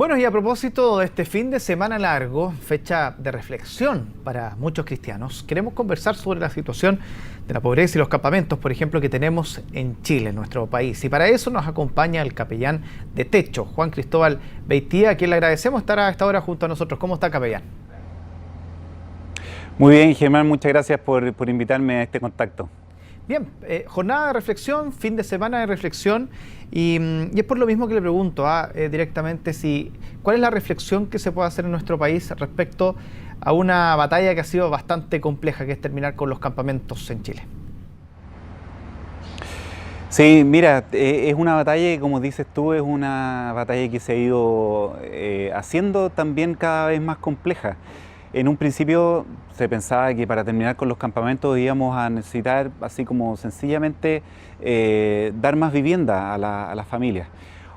Bueno, y a propósito de este fin de semana largo, fecha de reflexión para muchos cristianos, queremos conversar sobre la situación de la pobreza y los campamentos, por ejemplo, que tenemos en Chile, en nuestro país. Y para eso nos acompaña el capellán de Techo, Juan Cristóbal Beitía, a quien le agradecemos estar a esta hora junto a nosotros. ¿Cómo está, capellán? Muy bien, Germán, muchas gracias por invitarme a este contacto. Bien, jornada de reflexión, fin de semana de reflexión, y es por lo mismo que le pregunto directamente cuál es la reflexión que se puede hacer en nuestro país respecto a una batalla que ha sido bastante compleja, que es terminar con los campamentos en Chile. Sí, mira, es una batalla que, como dices tú, es una batalla que se ha ido haciendo también cada vez más compleja. En un principio se pensaba que para terminar con los campamentos íbamos a necesitar, así como sencillamente, dar más vivienda a las familias.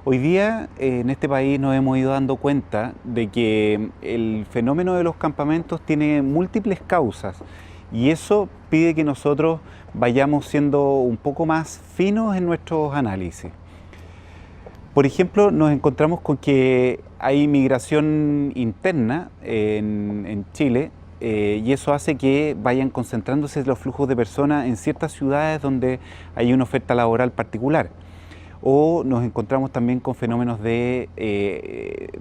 Hoy día en este país nos hemos ido dando cuenta de que el fenómeno de los campamentos tiene múltiples causas y eso pide que nosotros vayamos siendo un poco más finos en nuestros análisis. Por ejemplo, nos encontramos con que hay migración interna en Chile y eso hace que vayan concentrándose los flujos de personas en ciertas ciudades donde hay una oferta laboral particular. O nos encontramos también con fenómenos de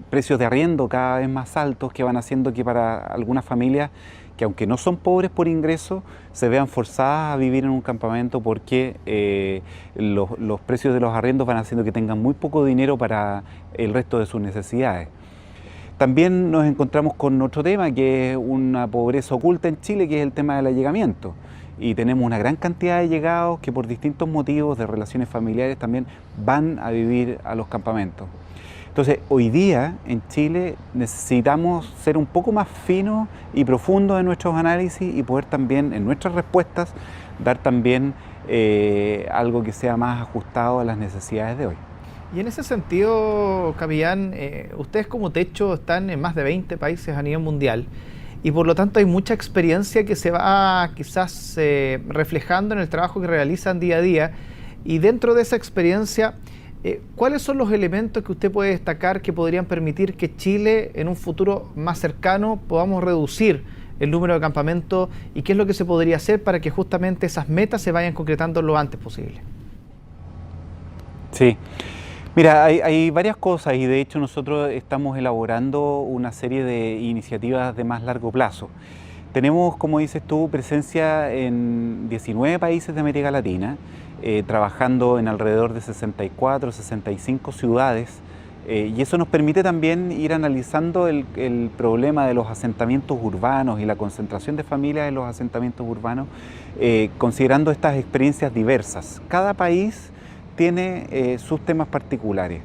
precios de arriendo cada vez más altos que van haciendo que para algunas familias que aunque no son pobres por ingreso, se vean forzadas a vivir en un campamento porque los precios de los arriendos van haciendo que tengan muy poco dinero para el resto de sus necesidades. También nos encontramos con otro tema que es una pobreza oculta en Chile, que es el tema del allegamiento. Y tenemos una gran cantidad de llegados que por distintos motivos de relaciones familiares también van a vivir a los campamentos. Entonces, hoy día en Chile necesitamos ser un poco más finos y profundos en nuestros análisis y poder también en nuestras respuestas dar también algo que sea más ajustado a las necesidades de hoy. Y en ese sentido, capellán, ustedes como Techo están en más de 20 países a nivel mundial y por lo tanto hay mucha experiencia que se va quizás reflejando en el trabajo que realizan día a día, y dentro de esa experiencia, ¿cuáles son los elementos que usted puede destacar que podrían permitir que Chile en un futuro más cercano podamos reducir el número de campamentos, y qué es lo que se podría hacer para que justamente esas metas se vayan concretando lo antes posible? Sí, mira, hay varias cosas y de hecho nosotros estamos elaborando una serie de iniciativas de más largo plazo. Tenemos, como dices tú, presencia en 19 países de América Latina, trabajando en alrededor de 64, 65 ciudades, y eso nos permite también ir analizando el problema de los asentamientos urbanos y la concentración de familias en los asentamientos urbanos, considerando estas experiencias diversas. Cada país tiene sus temas particulares.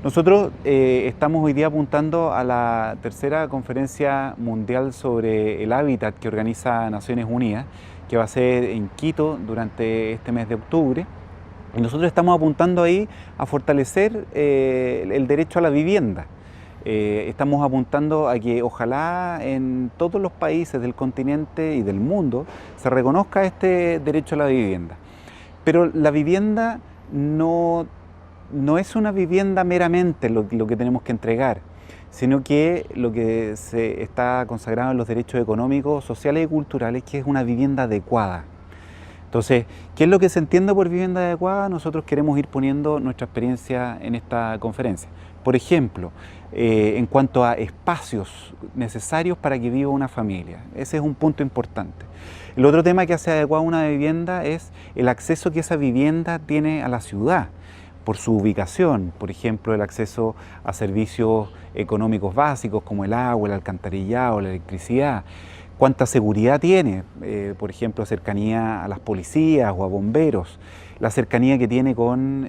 Nosotros estamos hoy día apuntando a la tercera conferencia mundial sobre el hábitat que organiza Naciones Unidas, que va a ser en Quito durante este mes de octubre. Y nosotros estamos apuntando ahí a fortalecer el derecho a la vivienda. Estamos apuntando a que ojalá en todos los países del continente y del mundo se reconozca este derecho a la vivienda. Pero la vivienda no es una vivienda meramente lo que tenemos que entregar, sino que lo que se está consagrado en los derechos económicos, sociales y culturales, que es una vivienda adecuada. Entonces, ¿qué es lo que se entiende por vivienda adecuada? Nosotros queremos ir poniendo nuestra experiencia en esta conferencia. Por ejemplo, en cuanto a espacios necesarios para que viva una familia. Ese es un punto importante. El otro tema que hace adecuada una vivienda es el acceso que esa vivienda tiene a la ciudad, por su ubicación, por ejemplo, el acceso a servicios económicos básicos como el agua, el alcantarillado, la electricidad. Cuánta seguridad tiene, por ejemplo, cercanía a las policías o a bomberos, la cercanía que tiene con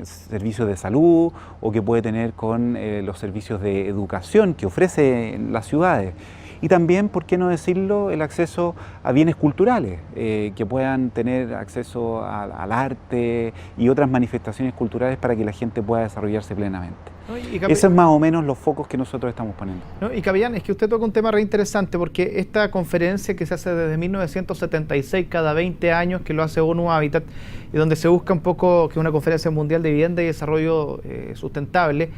servicios de salud o que puede tener con los servicios de educación que ofrecen las ciudades. Y también, ¿por qué no decirlo?, el acceso a bienes culturales, que puedan tener acceso al arte y otras manifestaciones culturales para que la gente pueda desarrollarse plenamente. ¿No? Esos es más o menos los focos que nosotros estamos poniendo. ¿No? Y capellán, es que usted toca un tema re interesante, porque esta conferencia que se hace desde 1976, cada 20 años, que lo hace ONU Habitat, y donde se busca un poco que una conferencia mundial de vivienda y desarrollo sustentable,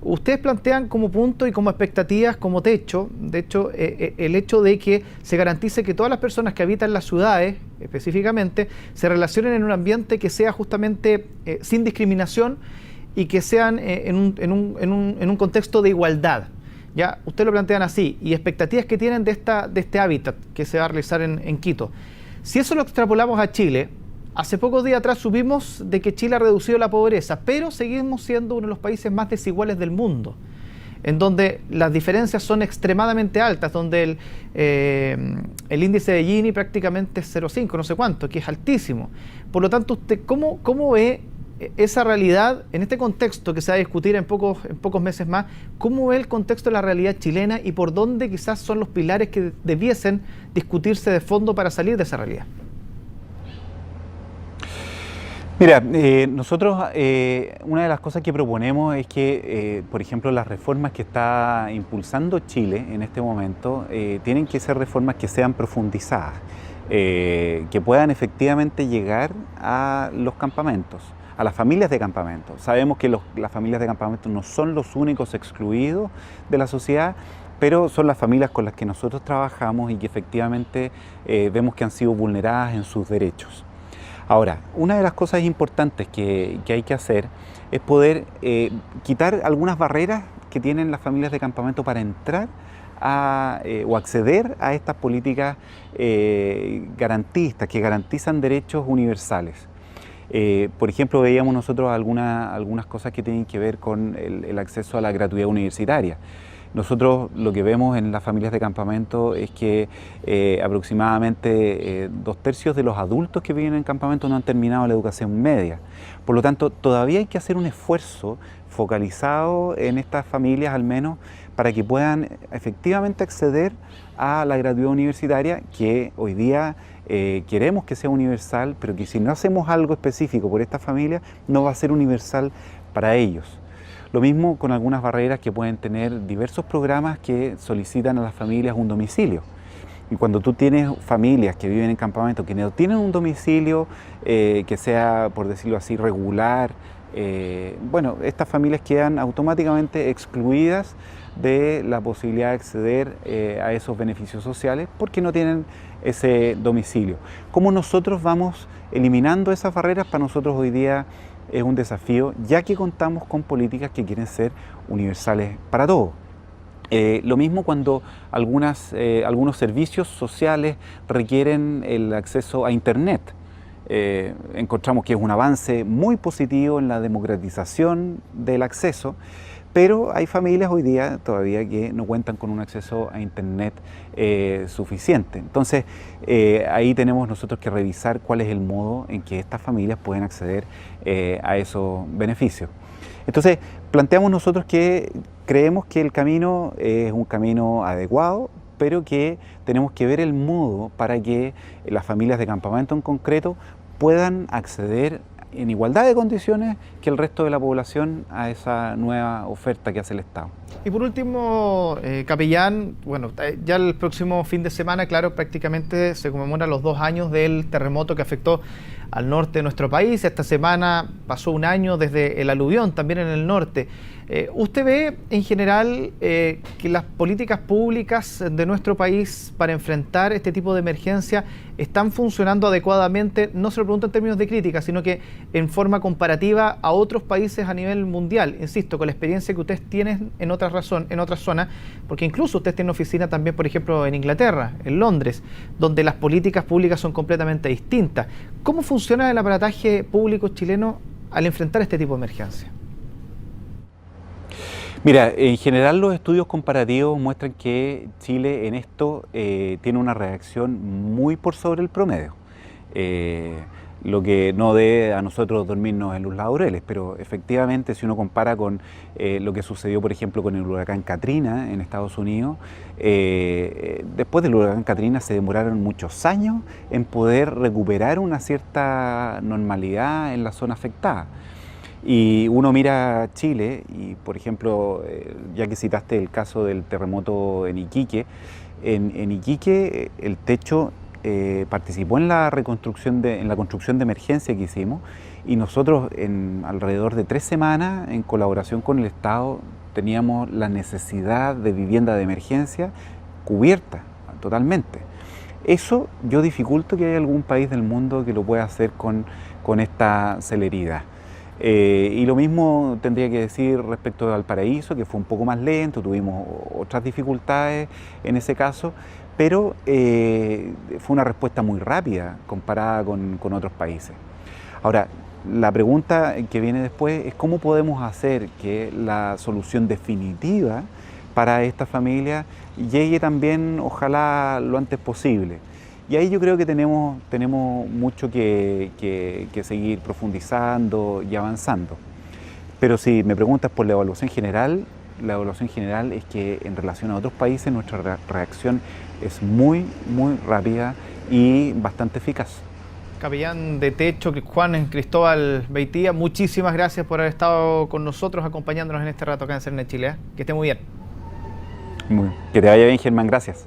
Ustedes plantean como punto y como expectativas, como techo, de hecho, el hecho de que se garantice que todas las personas que habitan las ciudades, específicamente, se relacionen en un ambiente que sea justamente sin discriminación y que sean en un contexto de igualdad. Ya, ustedes lo plantean así, y expectativas que tienen de este hábitat que se va a realizar en Quito. Si eso lo extrapolamos a Chile, hace pocos días atrás supimos de que Chile ha reducido la pobreza, pero seguimos siendo uno de los países más desiguales del mundo, en donde las diferencias son extremadamente altas, donde el índice de Gini prácticamente es 0,5, no sé cuánto, que es altísimo. Por lo tanto, ¿usted cómo ve esa realidad en este contexto que se va a discutir en pocos meses más? ¿Cómo ve el contexto de la realidad chilena y por dónde quizás son los pilares que debiesen discutirse de fondo para salir de esa realidad? Mira, nosotros una de las cosas que proponemos es que, por ejemplo, las reformas que está impulsando Chile en este momento tienen que ser reformas que sean profundizadas, que puedan efectivamente llegar a los campamentos, a las familias de campamento. Sabemos que las familias de campamento no son los únicos excluidos de la sociedad, pero son las familias con las que nosotros trabajamos y que efectivamente vemos que han sido vulneradas en sus derechos. Ahora, una de las cosas importantes que hay que hacer es poder quitar algunas barreras que tienen las familias de campamento para entrar o acceder a estas políticas garantistas, que garantizan derechos universales. Por ejemplo, veíamos nosotros algunas cosas que tienen que ver con el acceso a la gratuidad universitaria. Nosotros lo que vemos en las familias de campamento es que aproximadamente 2/3 de los adultos que viven en campamento no han terminado la educación media. Por lo tanto, todavía hay que hacer un esfuerzo focalizado en estas familias al menos para que puedan efectivamente acceder a la gratuidad universitaria, que hoy día queremos que sea universal, pero que si no hacemos algo específico por estas familias, no va a ser universal para ellos. Lo mismo con algunas barreras que pueden tener diversos programas que solicitan a las familias un domicilio. Y cuando tú tienes familias que viven en campamento que no tienen un domicilio que sea, por decirlo así, regular, bueno, estas familias quedan automáticamente excluidas de la posibilidad de acceder a esos beneficios sociales porque no tienen ese domicilio. ¿Cómo nosotros vamos eliminando esas barreras? Para nosotros hoy día es un desafío, ya que contamos con políticas que quieren ser universales para todos. Lo mismo cuando algunos servicios sociales requieren el acceso a Internet. Encontramos que es un avance muy positivo en la democratización del acceso, pero hay familias hoy día todavía que no cuentan con un acceso a Internet suficiente. Entonces, ahí tenemos nosotros que revisar cuál es el modo en que estas familias pueden acceder a esos beneficios. Entonces, planteamos nosotros que creemos que el camino es un camino adecuado, pero que tenemos que ver el modo para que las familias de campamento en concreto puedan acceder en igualdad de condiciones que el resto de la población a esa nueva oferta que hace el Estado. Y por último, capellán, bueno, ya el próximo fin de semana, claro, prácticamente se conmemoran los 2 años del terremoto que afectó al norte de nuestro país. Esta semana pasó 1 año desde el aluvión, también en el norte. ¿Usted ve en general que las políticas públicas de nuestro país para enfrentar este tipo de emergencia están funcionando adecuadamente? No se lo pregunto en términos de crítica, sino que en forma comparativa a otros países a nivel mundial. Insisto, con la experiencia que ustedes tienen en otras zonas, porque incluso ustedes tienen oficina también, por ejemplo, en Inglaterra, en Londres, donde las políticas públicas son completamente distintas. ¿Cómo funciona el aparataje público chileno al enfrentar este tipo de emergencia? Mira, en general los estudios comparativos muestran que Chile en esto tiene una reacción muy por sobre el promedio. Lo que no debe a nosotros dormirnos en los laureles, pero efectivamente si uno compara con lo que sucedió, por ejemplo, con el huracán Katrina en Estados Unidos, después del huracán Katrina se demoraron muchos años en poder recuperar una cierta normalidad en la zona afectada. Y uno mira Chile y, por ejemplo, ya que citaste el caso del terremoto en Iquique, en Iquique el techo participó en la construcción de emergencia que hicimos, y nosotros en alrededor de 3 semanas, en colaboración con el Estado, teníamos la necesidad de vivienda de emergencia cubierta totalmente. Eso yo dificulto que haya algún país del mundo que lo pueda hacer con esta celeridad. Y lo mismo tendría que decir respecto de Valparaíso, que fue un poco más lento, tuvimos otras dificultades en ese caso, pero fue una respuesta muy rápida comparada con otros países. Ahora, la pregunta que viene después es cómo podemos hacer que la solución definitiva para esta familia llegue también, ojalá, lo antes posible. Y ahí yo creo que tenemos mucho que seguir profundizando y avanzando. Pero si me preguntas por la evaluación general es que en relación a otros países nuestra reacción es muy rápida y bastante eficaz. Capellán de Techo, Juan Cristóbal Beitía, muchísimas gracias por haber estado con nosotros, acompañándonos en este rato acá en CERNET Chile. Que esté muy bien. Que te vaya bien, Germán, gracias.